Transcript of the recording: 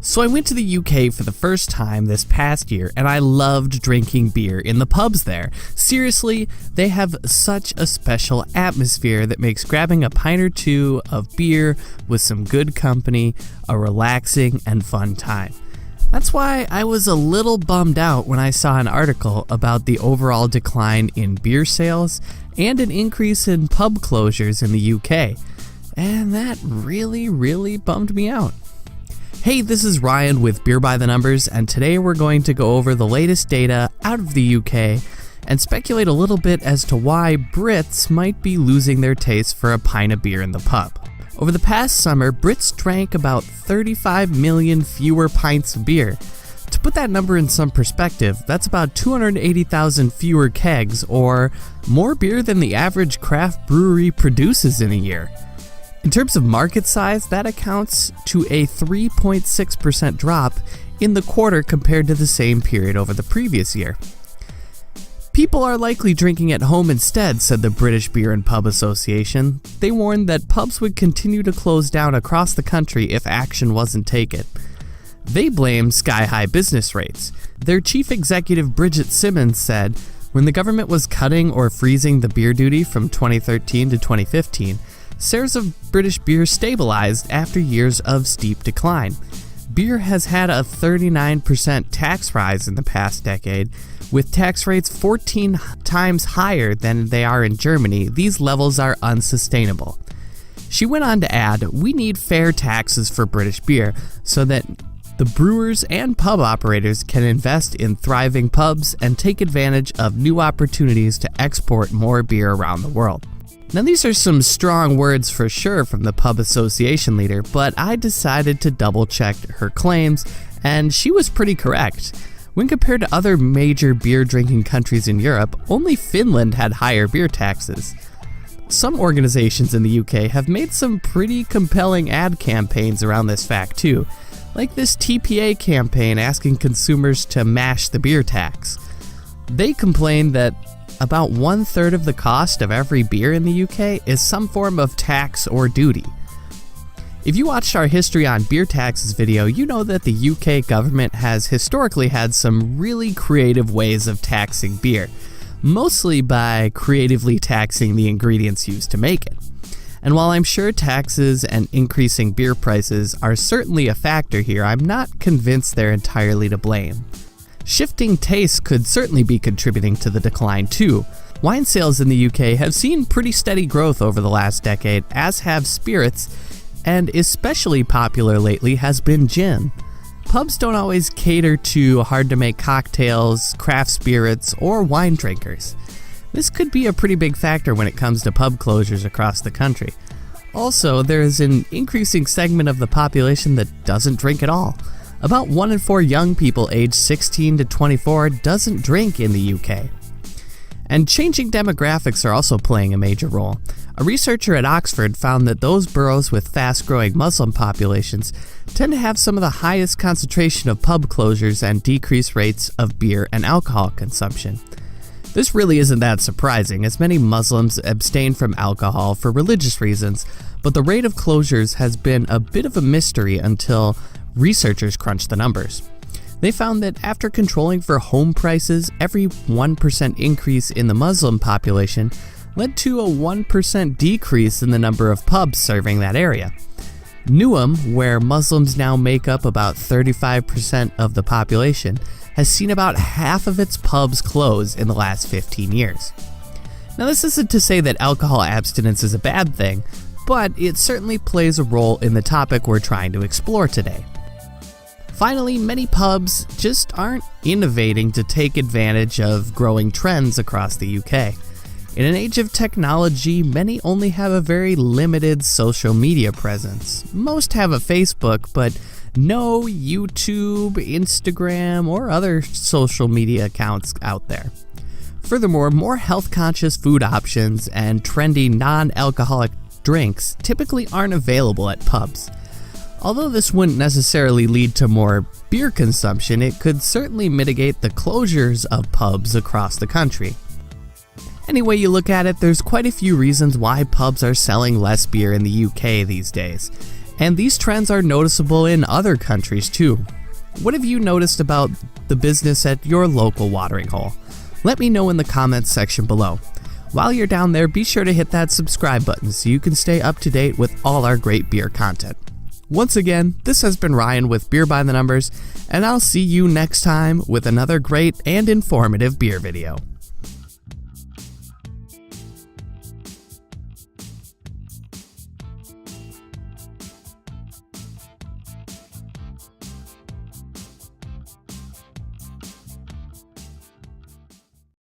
So I went to the UK for the first time this past year, and I loved drinking beer in the pubs there. Seriously, they have such a special atmosphere that makes grabbing a pint or two of beer with some good company a relaxing and fun time. That's why I was a little bummed out when I saw an article about the overall decline in beer sales and an increase in pub closures in the UK. And that really bummed me out. Hey, this is Ryan with Beer by the Numbers, and today we're going to go over the latest data out of the UK and speculate a little bit as to why Brits might be losing their taste for a pint of beer in the pub. Over the past summer, Brits drank about 35 million fewer pints of beer. To put that number in some perspective, that's about 280,000 fewer kegs, or more beer than the average craft brewery produces in a year. In terms of market size, that accounts to a 3.6% drop in the quarter compared to the same period over the previous year. People are likely drinking at home instead, said the British Beer and Pub Association. They warned that pubs would continue to close down across the country if action wasn't taken. They blame sky-high business rates. Their chief executive, Bridget Simmons, said, when the government was cutting or freezing the beer duty from 2013 to 2015, sales of British beer stabilized after years of steep decline. Beer has had a 39% tax rise in the past decade, with tax rates 14 times higher than they are in Germany. These levels are unsustainable. She went on to add, we need fair taxes for British beer so that the brewers and pub operators can invest in thriving pubs and take advantage of new opportunities to export more beer around the world. Now, these are some strong words for sure from the Pub Association leader, but I decided to double-check her claims, and she was pretty correct. When compared to other major beer-drinking countries in Europe, only Finland had higher beer taxes. Some organizations in the UK have made some pretty compelling ad campaigns around this fact too, like this TPA campaign asking consumers to mash the beer tax. They complain that about 1/3 of the cost of every beer in the UK is some form of tax or duty. If you watched our History on Beer Taxes video, you know that the UK government has historically had some really creative ways of taxing beer, mostly by creatively taxing the ingredients used to make it. And while I'm sure taxes and increasing beer prices are certainly a factor here, I'm not convinced they're entirely to blame. Shifting tastes could certainly be contributing to the decline too. Wine sales in the UK have seen pretty steady growth over the last decade, as have spirits, and especially popular lately has been gin. Pubs don't always cater to hard-to-make cocktails, craft spirits, or wine drinkers. This could be a pretty big factor when it comes to pub closures across the country. Also, there is an increasing segment of the population that doesn't drink at all. About 1 in 4 young people aged 16 to 24 doesn't drink in the UK. And changing demographics are also playing a major role. A researcher at Oxford found that those boroughs with fast-growing Muslim populations tend to have some of the highest concentration of pub closures and decreased rates of beer and alcohol consumption. This really isn't that surprising, as many Muslims abstain from alcohol for religious reasons, but the rate of closures has been a bit of a mystery until researchers crunched the numbers. They found that after controlling for home prices, every 1% increase in the Muslim population led to a 1% decrease in the number of pubs serving that area. Newham, where Muslims now make up about 35% of the population, has seen about half of its pubs close in the last 15 years. Now, this isn't to say that alcohol abstinence is a bad thing, but it certainly plays a role in the topic we're trying to explore today. Finally, many pubs just aren't innovating to take advantage of growing trends across the UK. In an age of technology, many only have a very limited social media presence. Most have a Facebook, but no YouTube, Instagram, or other social media accounts out there. Furthermore, more health-conscious food options and trendy non-alcoholic drinks typically aren't available at pubs. Although this wouldn't necessarily lead to more beer consumption, it could certainly mitigate the closures of pubs across the country. Any way you look at it, there's quite a few reasons why pubs are selling less beer in the UK these days. And these trends are noticeable in other countries too. What have you noticed about the business at your local watering hole? Let me know in the comments section below. While you're down there, be sure to hit that subscribe button so you can stay up to date with all our great beer content. Once again, this has been Ryan with Beer by the Numbers, and I'll see you next time with another great and informative beer video.